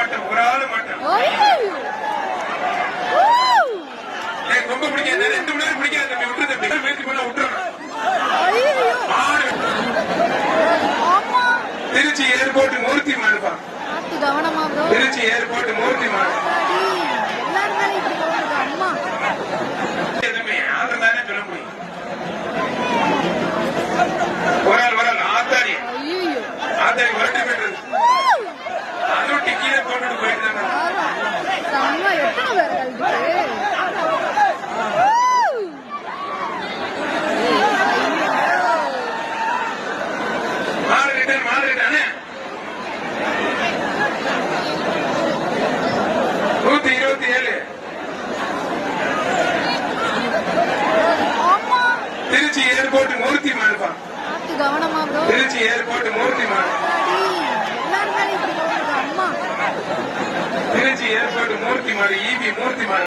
மாட்டேன், ஒரு ஆளு மாட்டேன். ரொம்ப பிடிக்காது, 2 மணி நேரம் பிடிக்காது தம்பி, விட்டுரு தம்பி, முயற்சி பண்ண விட்டுறணும். திருச்சி ஏர்போர்ட் மூர்த்தி மாடுப்பா. திருச்சி ஏர்போர்ட் மூர்த்தி மாடு. ஆதம் தானே சொல்ல முடியும். ஒரு ஆள் ஆத்தாடி வரட்டு போயிட்டு அதுவும் டிக்கியில போட்டுட்டு போயிட்டு மாடு ரிட்டர்னு 127 திருச்சி ஏர்போர்ட் மூர்த்தி மாடுப்பா. திருச்சி ஏர்போர்ட் மூர்த்தி மாடு. திருச்சி ஏர்போர்ட் மூர்த்தி மாடு, ஈபி மூர்த்தி மாடு.